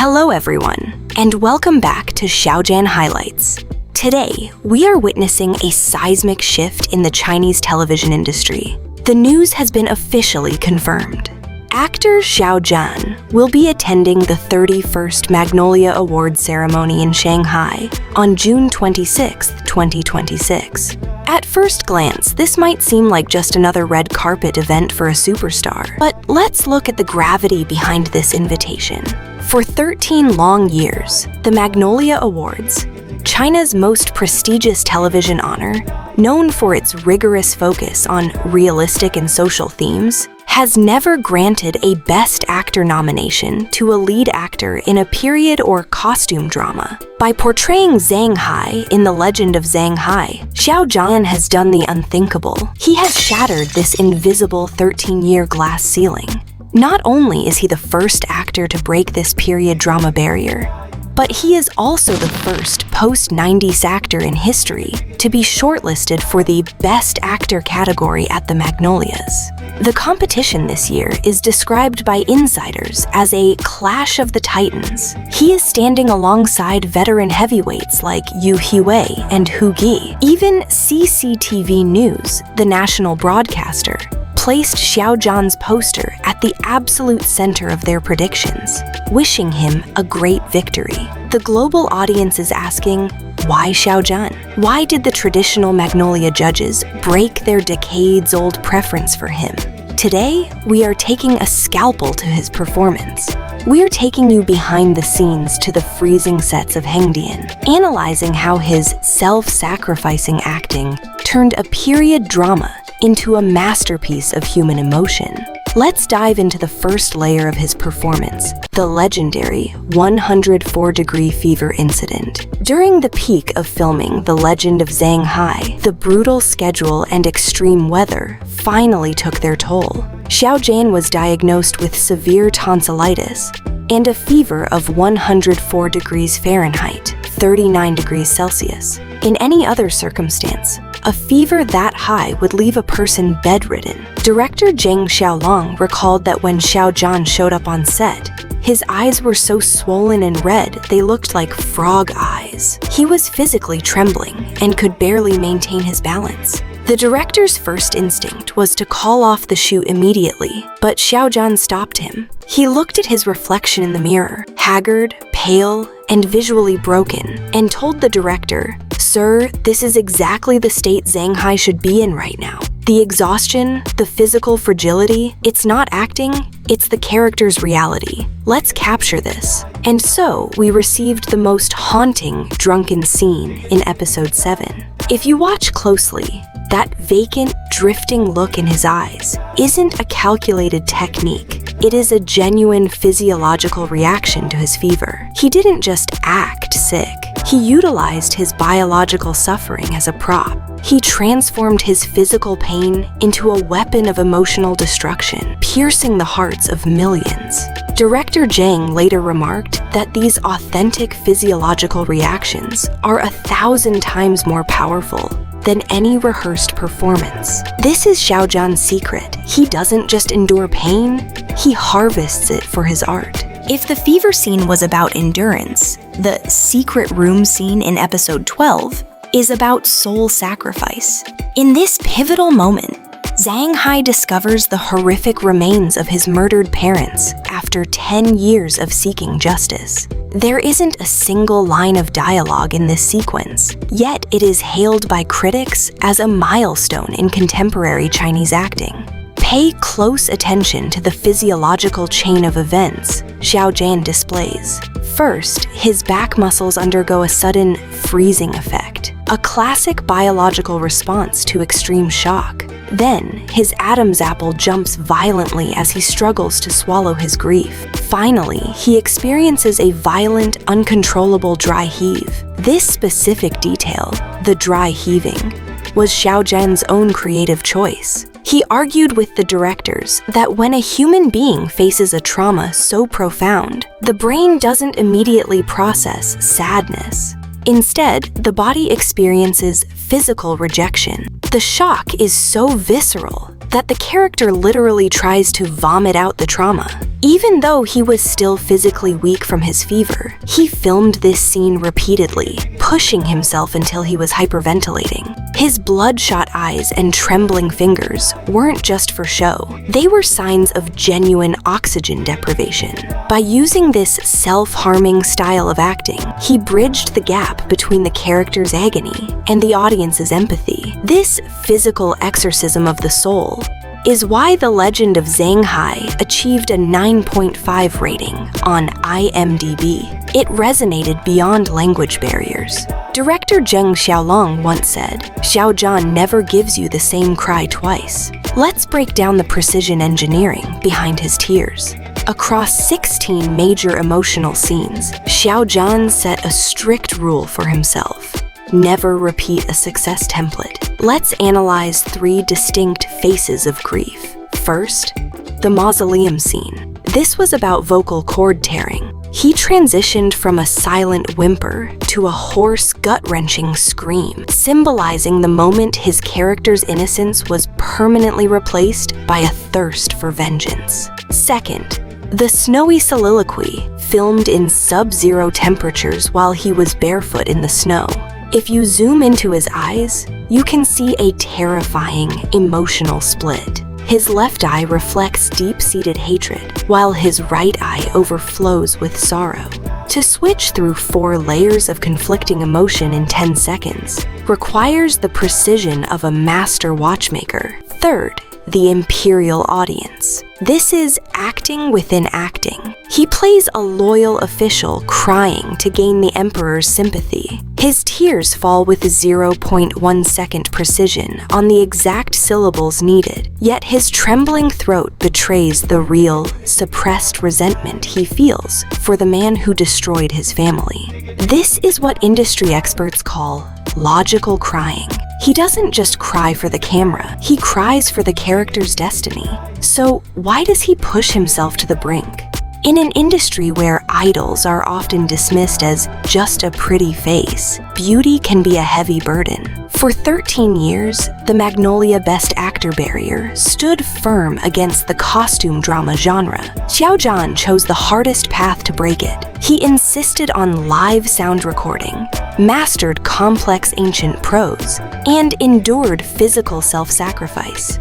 Hello everyone, and welcome back to Xiao Zhan Highlights. Today, we are witnessing a seismic shift in the Chinese television industry. The news has been officially confirmed. Actor Xiao Zhan will be attending the 31st Magnolia Awards ceremony in Shanghai on June 26, 2026. At first glance, this might seem like just another red carpet event for a superstar, but let's look at the gravity behind this invitation. For 13 long years, the Magnolia Awards, China's most prestigious television honor, known for its rigorous focus on realistic and social themes, has never granted a Best Actor nomination to a lead actor in a period or costume drama. By portraying Zang Hai in The Legend of Zang Hai, Xiao Zhan has done the unthinkable. He has shattered this invisible 13-year glass ceiling. Not only is he the first actor to break this period drama barrier, but he is also the first post-90s actor in history to be shortlisted for the Best Actor category at the Magnolias. The competition this year is described by insiders as a clash of the titans. He is standing alongside veteran heavyweights like Yu Hiwei and Hu Gi. Even CCTV News, the national broadcaster, placed Xiao Zhan's poster at the absolute center of their predictions, wishing him a great victory. The global audience is asking, why Xiao Zhan? Why did the traditional Magnolia judges break their decades-old preference for him? Today, we are taking a scalpel to his performance. We're taking you behind the scenes to the freezing sets of Hengdian, analyzing how his self-sacrificing acting turned a period drama into a masterpiece of human emotion. Let's dive into the first layer of his performance, the legendary 104-degree fever incident. During the peak of filming The Legend of Zang Hai, the brutal schedule and extreme weather finally took their toll. Xiao Zhan was diagnosed with severe tonsillitis and a fever of 104 degrees Fahrenheit, 39 degrees Celsius. In any other circumstance, a fever that high would leave a person bedridden. Director Zhang Xiaolong recalled that when Xiao Zhan showed up on set, his eyes were so swollen and red they looked like frog eyes. He was physically trembling and could barely maintain his balance. The director's first instinct was to call off the shoot immediately, but Xiao Zhan stopped him. He looked at his reflection in the mirror, haggard, pale, and visually broken, and told the director, "Sir, this is exactly the state Zang Hai should be in right now. The exhaustion, the physical fragility, it's not acting, it's the character's reality. Let's capture this." And so, we received the most haunting drunken scene in episode 7. If you watch closely, that vacant, drifting look in his eyes isn't a calculated technique. It is a genuine physiological reaction to his fever. He didn't just act sick. He utilized his biological suffering as a prop. He transformed his physical pain into a weapon of emotional destruction, piercing the hearts of millions. Director Zhang later remarked that these authentic physiological reactions are 1,000 times more powerful than any rehearsed performance. This is Xiao Zhan's secret. He doesn't just endure pain, he harvests it for his art. If the fever scene was about endurance, the secret room scene in episode 12 is about soul sacrifice. In this pivotal moment, Zang Hai discovers the horrific remains of his murdered parents after 10 years of seeking justice. There isn't a single line of dialogue in this sequence, yet it is hailed by critics as a milestone in contemporary Chinese acting. Pay close attention to the physiological chain of events Xiao Zhan displays. First, his back muscles undergo a sudden freezing effect, a classic biological response to extreme shock. Then, his Adam's apple jumps violently as he struggles to swallow his grief. Finally, he experiences a violent, uncontrollable dry heave. This specific detail, the dry heaving, was Xiao Zhan's own creative choice. He argued with the directors that when a human being faces a trauma so profound, the brain doesn't immediately process sadness. Instead, the body experiences physical rejection. The shock is so visceral that the character literally tries to vomit out the trauma. Even though he was still physically weak from his fever, he filmed this scene repeatedly, pushing himself until he was hyperventilating. His bloodshot eyes and trembling fingers weren't just for show. They were signs of genuine oxygen deprivation. By using this self-harming style of acting, he bridged the gap between the character's agony and the audience's empathy. This physical exorcism of the soul is why the Legend of Zang Hai achieved a 9.5 rating on IMDb. It resonated beyond language barriers. Director Zheng Xiaolong once said, "Xiao Zhan never gives you the same cry twice." Let's break down the precision engineering behind his tears. Across 16 major emotional scenes, Xiao Zhan set a strict rule for himself: never repeat a success template. Let's analyze 3 distinct faces of grief. First, the mausoleum scene. This was about vocal cord tearing. He transitioned from a silent whimper to a hoarse, gut-wrenching scream, symbolizing the moment his character's innocence was permanently replaced by a thirst for vengeance. Second, the snowy soliloquy, filmed in sub-zero temperatures while he was barefoot in the snow. If you zoom into his eyes, you can see a terrifying, emotional split. His left eye reflects deep-seated hatred, while his right eye overflows with sorrow. To switch through 4 layers of conflicting emotion in 10 seconds requires the precision of a master watchmaker. Third, the imperial audience. This is acting within acting. He plays a loyal official crying to gain the emperor's sympathy. His tears fall with 0.1 second precision on the exact syllables needed, yet his trembling throat betrays the real, suppressed resentment he feels for the man who destroyed his family. This is what industry experts call logical crying. He doesn't just cry for the camera, he cries for the character's destiny. So why does he push himself to the brink? In an industry where idols are often dismissed as just a pretty face, beauty can be a heavy burden. For 13 years, the Magnolia Best Actor barrier stood firm against the costume drama genre. Xiao Zhan chose the hardest path to break it. He insisted on live sound recording, mastered complex ancient prose, and endured physical self-sacrifice.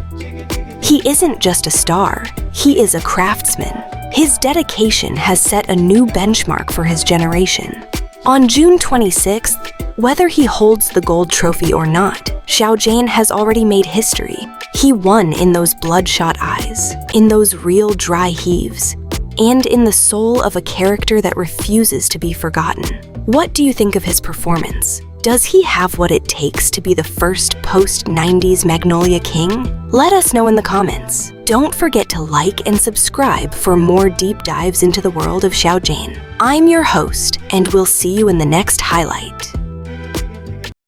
He isn't just a star, he is a craftsman. His dedication has set a new benchmark for his generation. On June 26th, whether he holds the gold trophy or not, Xiao Zhan has already made history. He won in those bloodshot eyes, in those real dry heaves, and in the soul of a character that refuses to be forgotten. What do you think of his performance? Does he have what it takes to be the first post-90s Magnolia King? Let us know in the comments. Don't forget to like and subscribe for more deep dives into the world of Xiao Zhan. I'm your host, and we'll see you in the next highlight.